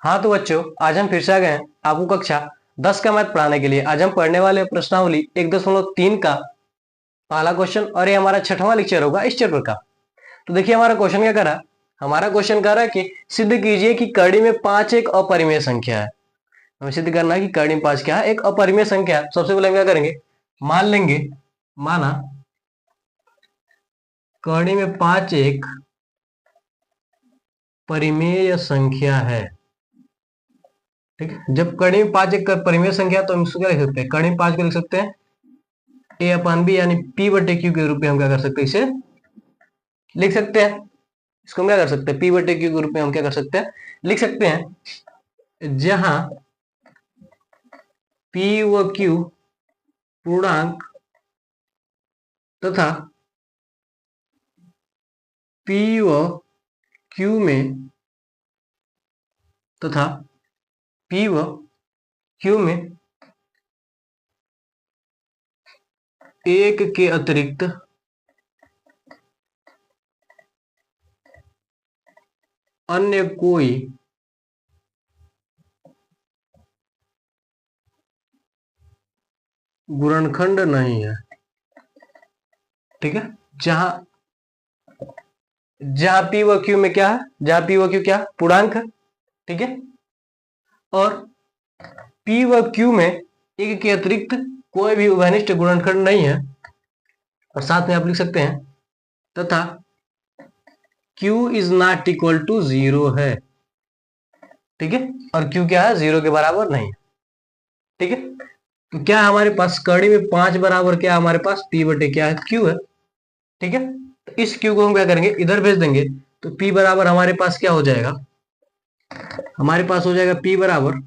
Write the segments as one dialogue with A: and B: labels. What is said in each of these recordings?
A: हाँ तो बच्चों, आज हम फिर से आ गए हैं आपको कक्षा 10 का मैथ पढ़ाने के लिए। आज हम पढ़ने वाले हैं प्रश्नावली 1.3 का पहला क्वेश्चन, और ये हमारा छठवां लेक्चर होगा इस चैप्टर का। तो देखिए हमारा क्वेश्चन क्या कर रहा है। हमारा क्वेश्चन कह रहा है कि सिद्ध कीजिए कि कड़ी में 5 एक अपरिमेय संख्या है। हमें सिद्ध करना है कि कड़ी में 5 क्या है, एक अपरिमेय संख्या है। सबसे पहले हम क्या करेंगे, मान लेंगे, माना कड़ी में 5 एक परिमेय संख्या है। ठीक है, जब कड़ी में 5 एक परिमेय संख्या तो हम इसको क्या लिख सकते हैं, कड़ी में 5 को लिख सकते हैं ए अपन बी, यानी पी बटे क्यू के रूप में हम क्या कर सकते हैं, इसे लिख सकते हैं। इसको हम क्या कर सकते हैं, पी बटे क्यू के रूप में हम क्या कर सकते हैं, लिख सकते हैं। जहां पी व क्यू पूर्णांक तथा पी व क्यू में तथा पी व क्यू में एक के अतिरिक्त अन्य कोई गुणनखंड नहीं है। ठीक है, जहां जहां पी व क्यू में क्या है, जहां पी व क्यू क्या पूर्णांक है। ठीक है, और पी व क्यू में एक के अतिरिक्त कोई भी उभयनिष्ठ गुणनखंड नहीं है। और साथ में आप लिख सकते हैं तथा Q is not equal to 0 है। ठीक है, और Q क्या है, 0 के बराबर नहीं है। ठीक है, तो क्या है हमारे पास, कड़ी में 5 बराबर क्या है हमारे पास, P बटे क्या है, Q है। ठीक है, तो इस Q को हम क्या करेंगे, इधर भेज देंगे। तो P बराबर हमारे पास क्या हो जाएगा, हमारे पास हो जाएगा P बराबर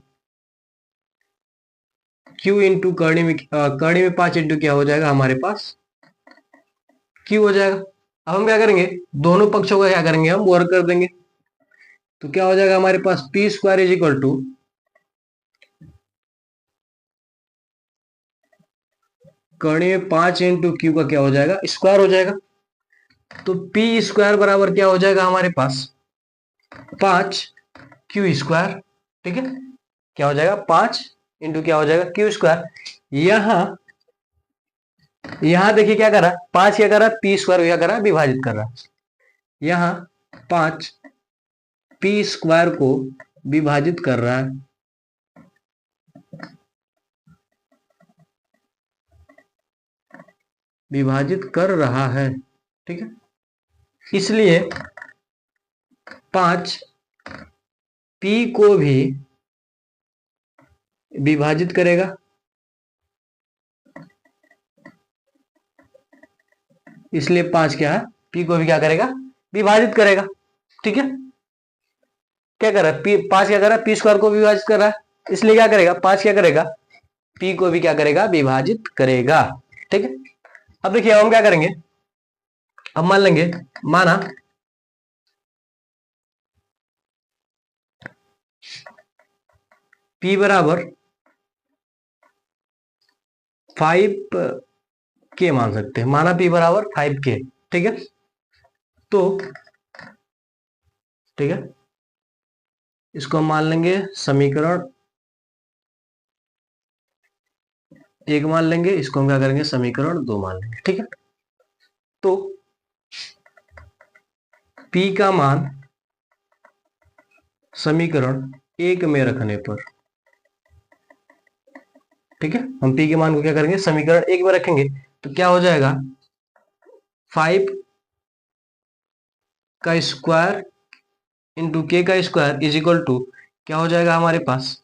A: Q इंटू कड़ी में 5 इंटू क्या हो जाएगा हमारे पास, Q हो जाएगा। अब हम क्या करेंगे, दोनों पक्षों का क्या करेंगे, हम वर्ग कर देंगे। तो क्या हो जाएगा हमारे पास, P square is equal to कड़ी में 5 इंटू क्यू का क्या हो जाएगा, स्क्वायर हो जाएगा। तो पी स्क्वायर बराबर क्या हो जाएगा हमारे पास, 5 क्यू स्क्वायर। ठीक है, क्या हो जाएगा, 5 इंटू क्या हो जाएगा, क्यू स्क्वायर। यहां यहां देखिए क्या कर रहा है, 5 क्या कर रहा है, पी स्क्वायर क्या कर रहा है, विभाजित कर रहा है। यहां 5 पी स्क्वायर को विभाजित कर रहा है, विभाजित कर रहा है। ठीक है, इसलिए 5 पी को भी विभाजित करेगा, इसलिए 5 क्या है, पी को भी क्या करेगा, विभाजित करेगा। ठीक है, क्या कर रहा है, 5 क्या कर रहा है, पी स्क्वायर को विभाजित कर रहा है, इसलिए क्या करेगा, 5 क्या करेगा, पी को भी क्या करेगा, विभाजित करेगा। ठीक है, अब देखिए हम क्या करेंगे, अब मान लेंगे, माना P बराबर 5 के मान सकते हैं, माना P बराबर 5 के। ठीक है, तो ठीक है, इसको हम मान लेंगे समीकरण 1 मान लेंगे, इसको हम क्या करेंगे, समीकरण 2 मान लेंगे। ठीक है, तो P का मान समीकरण 1 में रखने पर, ठीक है, हम P के मान को क्या करेंगे, समीकरण 1 में रखेंगे। तो क्या हो जाएगा, 5 का स्क्वायर इंटू के का स्क्वायर इज इक्वल टू क्या हो जाएगा हमारे पास,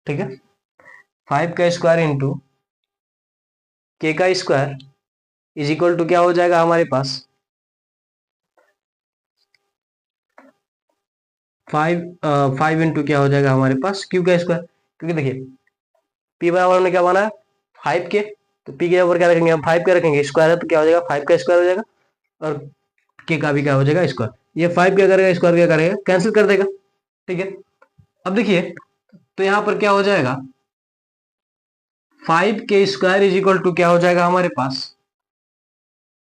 A: ठीक है, 5 का स्क्वायर इंटू के का स्क्वायर इज इक्वल टू क्या हो जाएगा हमारे पास, 5 इंटू क्या हो जाएगा हमारे पास, क्यू का स्क्वायर। क्योंकि देखिए पी बराबर हमने क्या माना है, 5 के, तो पी के ऊपर क्या रखेंगे हम, 5 का रखेंगे, स्क्वायर है तो क्या हो जाएगा, 5 का स्क्वायर हो जाएगा, और के का भी क्या हो जाएगा, स्क्वायर। ये 5 क्या करेगा, स्क्वायर क्या करेगा, कैंसिल कर देगा। ठीक है, अब देखिए तो यहां पर क्या हो जाएगा, 5 के स्क्वायर इज इक्वल टू क्या हो जाएगा हमारे पास,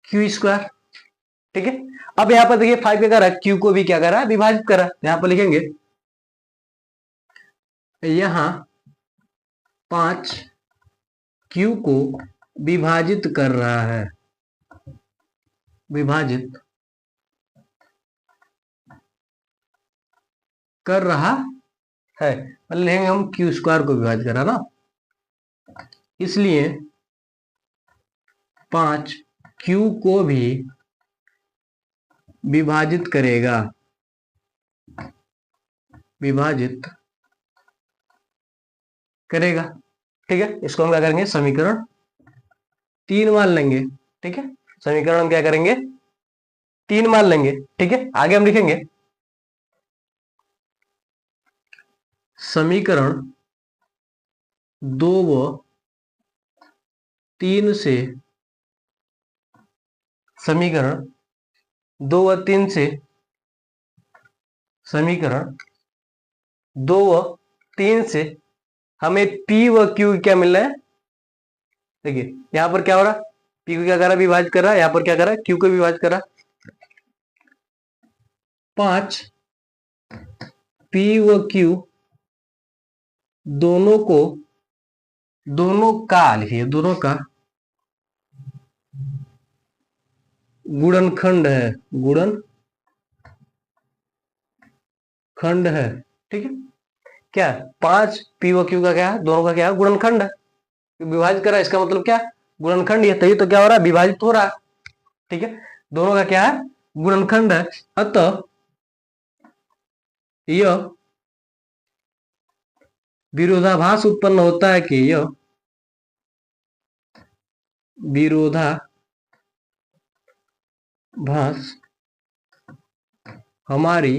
A: क्यू स्क्वायर। ठीक है, अब यहाँ पर देखिए 5 क्या कर रहा है, क्यू को भी क्या कर रहा है, विभाजित कर रहा है। यहाँ पर लिखेंगे यहाँ 5 क्यू को विभाजित कर रहा है, विभाजित कर रहा है, मतलब लिखेंगे हम क्यू स्क्वायर को विभाजित कर रहा ना, इसलिए 5 क्यू को भी विभाजित करेगा, विभाजित करेगा। ठीक है, इसको हम क्या करेंगे, समीकरण 3 मान लेंगे। ठीक है, समीकरण हम क्या करेंगे, 3 मान लेंगे। ठीक है, आगे हम लिखेंगे समीकरण 2 व 3 से, समीकरण 2 व 3 से, समीकरण 2 व 3 से हमें P व Q क्या मिल रहा है। देखिए यहां पर क्या हो रहा है, P को क्या कर रहा है, विभाजित कर रहा है, यहां पर क्या कर रहा है, Q को विभाजित कर रहा है। 5 P व Q दोनों को, दोनों का लिखिए, दोनों का गुणनखंड है, गुणनखंड है। ठीक है, क्या 5 P व Q का क्या है, दोनों का क्या है, गुणनखंड है। विभाजित कर रहा है, इसका मतलब क्या, गुणनखंड है, तभी तो क्या हो रहा है, विभाजित हो रहा है। ठीक है, दोनों का क्या है, गुणनखंड है। अतः यह विरोधाभास उत्पन्न होता है कि यह विरोधाभास हमारी,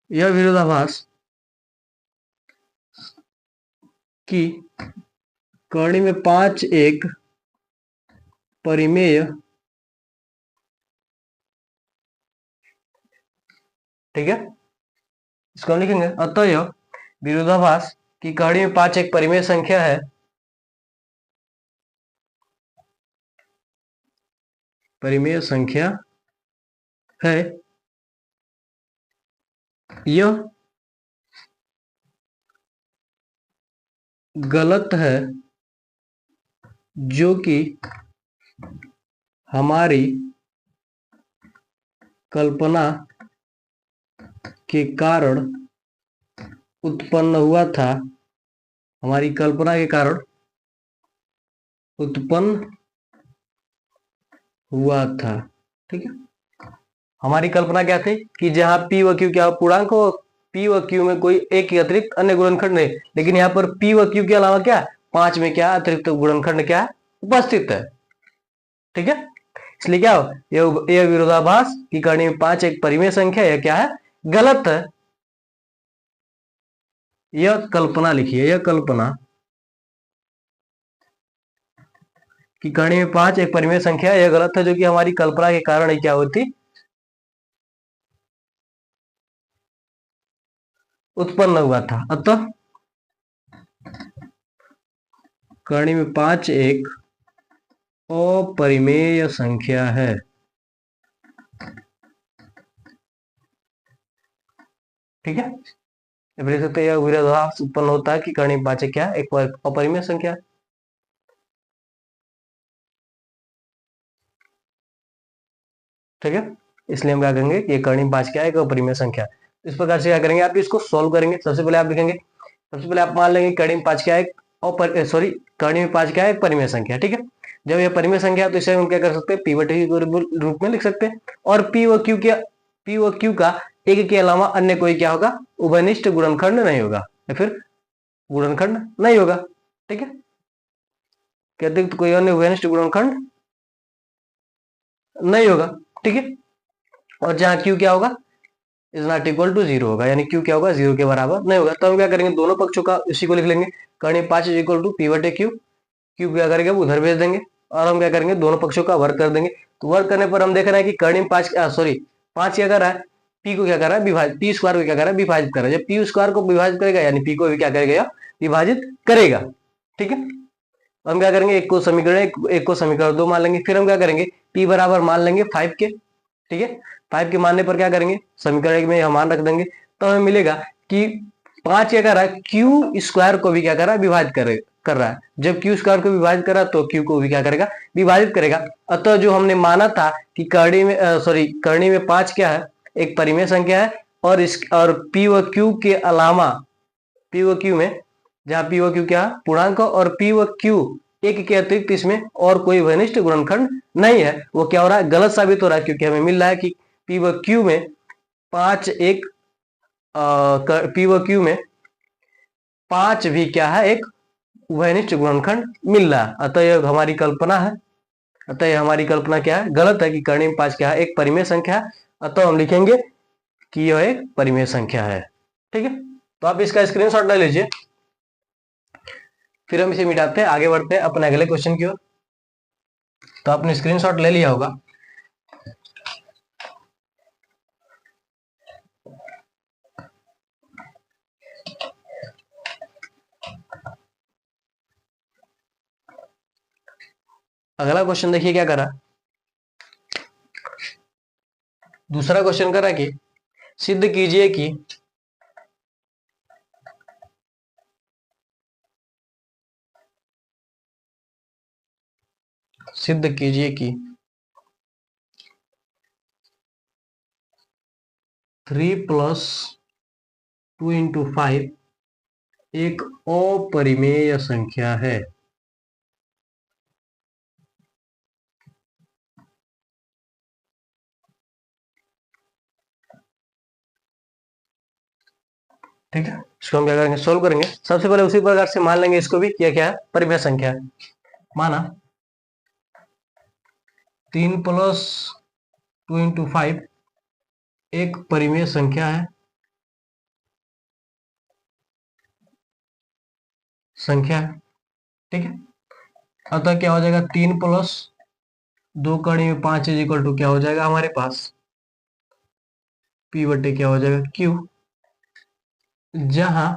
A: यह विरोधाभास की कड़ी में 5 एक परिमेय, ठीक है, इसको हम लिखेंगे अतः यह विरोधाभास की कड़ी में 5 एक परिमेय संख्या है, परिमेय संख्या है। यह गलत है जो कि हमारी कल्पना के कारण उत्पन्न हुआ था, हमारी कल्पना के कारण उत्पन्न हुआ था। ठीक है, हमारी कल्पना क्या थी कि जहां P व Q क्या पूर्णांक हो, P व Q में कोई एक ही अतिरिक्त अन्य गुणनखंड नहीं, लेकिन यहाँ पर P व Q के अलावा क्या 5 में क्या अतिरिक्त गुणनखंड क्या उपस्थित है। ठीक है, इसलिए क्या हो, यह विरोधाभास की कड़ी में 5 एक परिमेय संख्या, यह क्या है, गलत है। यह कल्पना लिखिए, यह कल्पना की कड़ी में 5 एक परिमेय संख्या, यह गलत है जो कि हमारी कल्पना के कारण ही क्या होती, उत्पन्न हुआ था। अतः कड़ी में 5 एक अपरिमेय संख्या है। ठीक है, देख सकते हैं यह विरोधाभास उत्पन्न होता है कि कड़ी में 5 एक क्या, एक अपरिमेय संख्या। ठीक है, इसलिए हम क्या करेंगे कि कड़ी में 5 क्या है, एक अपरिमेय संख्या। इस प्रकार से क्या करेंगे, आप इसको सॉल्व करेंगे। सबसे पहले आप लिखेंगे, सबसे पहले आप मान लेंगे कड़ी में 5 क्या है, सॉरी कड़ी में 5 क्या है, एक परिमेय संख्या। ठीक है, जब यह परिमेय संख्या है तो इसे हम क्या कर सकते हैं, P व Q के रूप में लिख सकते हैं। और P व Q का एक के अलावा अन्य कोई क्या होगा, उभयनिष्ठ गुणनखंड नहीं होगा, या फिर गुणनखंड नहीं होगा। ठीक है, क्या अतिरिक्त कोई अन्य उभयनिष्ठ गुणनखंड नहीं होगा। ठीक है, और जहां Q क्या होगा, इज नॉट इक्वल टू 0 होगा, यानी Q क्या होगा, 0 के बराबर नहीं होगा। तो हम क्या करेंगे, दोनों पक्षों का इसी को लिख लेंगे, कड़ी 5 इज इक्वल टू P बटे Q। Q क्या करेंगे, उधर भेज देंगे, और हम क्या करेंगे, दोनों पक्षों का वर्ग कर देंगे। तो वर्ग करने पर हम देख रहे हैं कि कड़ी में 5 क्या कर रहा है, P को क्या कर रहा है, विभाजित, P स्क्वायर को क्या कर रहा है, विभाजित कर रहा है। जब P स्क्वायर को विभाजित करेगा यानी P को भी क्या करेगा, विभाजित करेगा। ठीक है, हम क्या करेंगे, एक को समीकरण 2 मान लेंगे। फिर हम क्या करेंगे, p बराबर मान लेंगे 5 के, ठीक है। 5 के मानने पर क्या करेंगे, समीकरण 1 में यह मान रख देंगे, तो हमें मिलेगा कि 5 क्या कर रहा है, क्यू स्क्वायर को भी क्या कर रहा है, विभाजित कर रहा है। जब क्यू स्क्वायर को विभाजित कर रहा है तो क्यू को भी क्या करेगा, विभाजित करेगा। अतः जो हमने माना था कि करणी में 5 क्या है, एक परिमेय संख्या है, और पी व क्यू के अलावा, पी व क्यू में, जहां पी व क्यू क्या पूर्णांक और पी व क्यू एक के अतिरिक्त इसमें और कोई घनिष्ठ गुणनखंड नहीं है, वो क्या हो रहा है, गलत साबित हो रहा है। क्योंकि हमें मिल रहा है कि पी व क्यू में 5 एक पी व क्यू में 5 भी क्या है, एक घनिष्ठ गुणनखंड मिल रहा है। अतः यह हमारी कल्पना है, अतः यह हमारी कल्पना क्या है, गलत है कि करणी में 5 क्या है, एक परिमेय संख्या है। अतः हम लिखेंगे कि यह एक परिमेय संख्या है, ठीक है। तो आप इसका स्क्रीनशॉट ले लीजिए। फिर हम इसे मिटाते हैं, आगे बढ़ते हैं अपने अगले क्वेश्चन की ओर। तो आपने स्क्रीनशॉट ले लिया होगा। अगला क्वेश्चन देखिए क्या करा, दूसरा क्वेश्चन करा कि सिद्ध कीजिए कि सिद्ध कीजिए कि 3 + 2 × 5 एक अपरिमेय संख्या है। ठीक है, इसको हम क्या करेंगे, सोल्व करेंगे। सबसे पहले उसी प्रकार से मान लेंगे इसको भी, क्या है, परिमेय संख्या है। माना 3 + 2 × 5 एक परिमेय संख्या है, ठीक है। अतः क्या हो जाएगा, 3 + 2 कड़ी में 5 इक्वल टू क्या हो जाएगा हमारे पास, P बटे क्या हो जाएगा, Q। जहां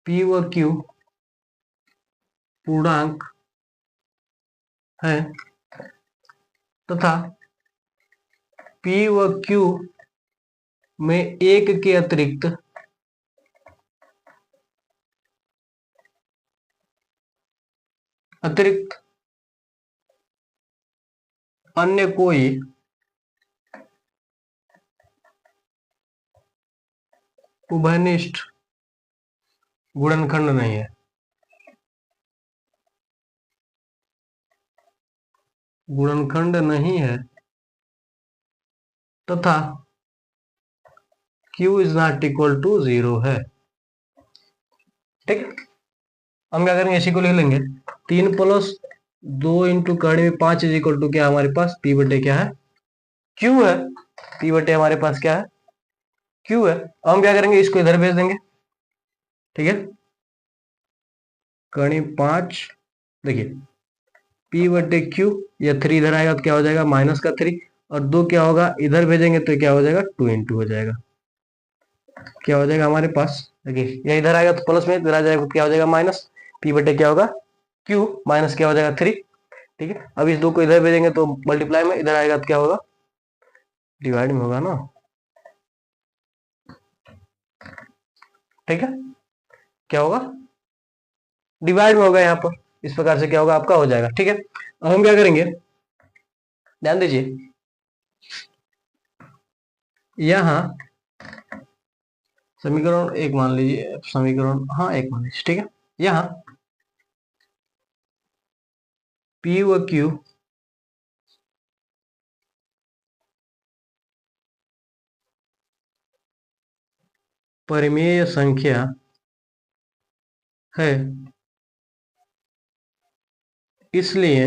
A: P व Q पूर्णांक है तथा P व Q में एक के अतिरिक्त अन्य कोई उभयनिष्ठ गुणनखंड नहीं है, गुणनखंड नहीं है तथा Q is not equal to 0 है, ठीक। हम क्या करेंगे, इसी को ले लेंगे। 3 + 2 × कड़ी में 5 इज इक्वल टू क्या हमारे पास, P बटे क्या है, Q है। P बटे हमारे पास क्या है, Q है। हम क्या करेंगे, इसको इधर भेज देंगे, ठीक है। कड़ी 5, देखिए P बटे Q, या 3 इधर आएगा तो क्या हो जाएगा, -3, और 2 क्या होगा, इधर भेजेंगे तो क्या हो जाएगा, 2 × हो जाएगा। क्या हो जाएगा हमारे पास, देखिए ये इधर आएगा तो प्लस में, इधर आ जाएगा तो क्या हो जाएगा माइनस। P बटे क्या होगा, Q माइनस क्या हो जाएगा 3, ठीक है। अब इस 2 को इधर भेजेंगे तो मल्टीप्लाई में, इधर आएगा तो क्या होगा, डिवाइड में होगा ना, ठीक है। क्या होगा, डिवाइड में होगा यहाँ पर। इस प्रकार से क्या होगा, आपका हो जाएगा, ठीक है। अब हम क्या करेंगे, ध्यान दीजिए, यहाँ समीकरण 1 मान लीजिए, समीकरण हाँ 1 मान लीजिए, ठीक है। यहाँ P व Q परिमेय संख्या है, इसलिए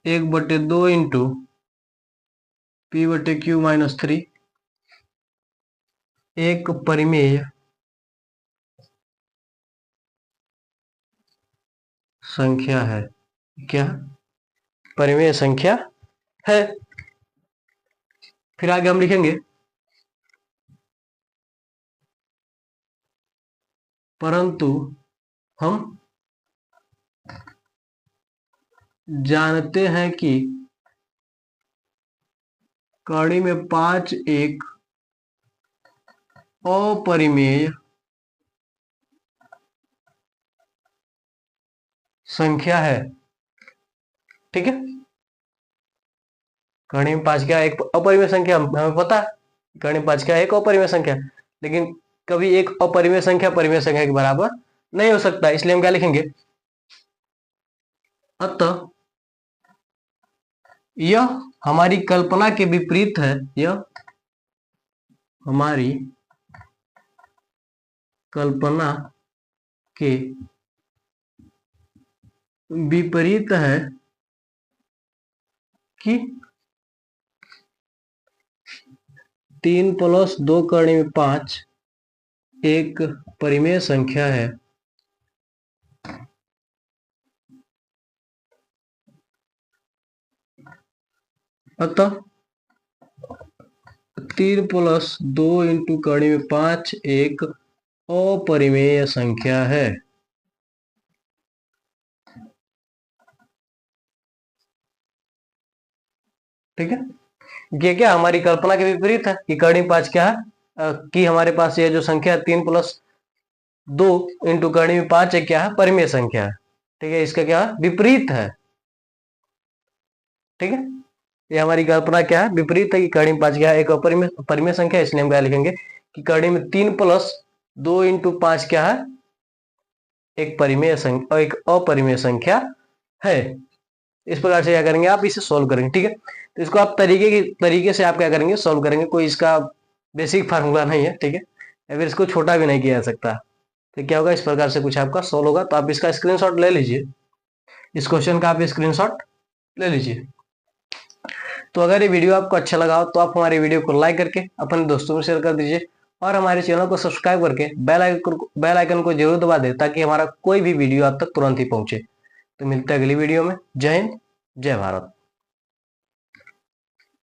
A: 1/2 × P बटे Q -3 एक परिमेय संख्या है। क्या, परिमेय संख्या है। फिर आगे हम लिखेंगे, परंतु हम जानते हैं कि कड़ी में 5 एक अपरिमेय संख्या है। ठीक है, कड़ी में 5 क्या एक अपरिमेय संख्या, हमें पता है कड़ी में 5 क्या एक अपरिमेय संख्या, लेकिन कभी एक अपरिमेय संख्या परिमेय संख्या के बराबर नहीं हो सकता, इसलिए हम क्या लिखेंगे, अतः यह हमारी कल्पना के विपरीत है, यह हमारी कल्पना के विपरीत है कि 3 + 2 कड़ी में 5 एक परिमेय संख्या है। अतः 3 + 2 × कड़ी में 5 एक अपरिमेय संख्या है। ठीक है, ये क्या हमारी कल्पना के विपरीत है कि कड़ी 5 क्या है, कि हमारे पास ये जो संख्या 3 + 2 × कड़ी में 5 क्या है, परिमेय संख्या है। ठीक है, इसका क्या विपरीत है। ठीक है, ये हमारी कल्पना क्या है, विपरीत है कि कड़ी में 5 क्या है एक परिमेय संख्या, इसलिए हम क्या लिखेंगे कि कड़ी में 3 + 2 × 5 क्या है, एक परिमेय संख्या, एक अपरिमेय संख्या है। इस प्रकार से क्या करेंगे, आप इसे सोल्व करेंगे। ठीक है, तो इसको आप तरीके से आप क्या करेंगे, सोल्व करेंगे। कोई इसका बेसिक फार्मूला नहीं है। ठीक है, या फिर इसको छोटा भी नहीं किया जा सकता। तो क्या होगा, इस प्रकार से कुछ आपका सोल्व होगा। तो आप इसका स्क्रीनशॉट ले लीजिए, इस क्वेश्चन का आप स्क्रीनशॉट ले लीजिए। तो अगर ये वीडियो आपको अच्छा लगा हो तो आप हमारे वीडियो को लाइक करके अपने दोस्तों में शेयर कर दीजिए और हमारे चैनल को सब्सक्राइब करके बेल आइकन को जरूर दबा दें ताकि हमारा कोई भी वीडियो आप तक तुरंत ही पहुंचे। तो मिलते हैं अगली वीडियो में। जय हिंद, जय भारत।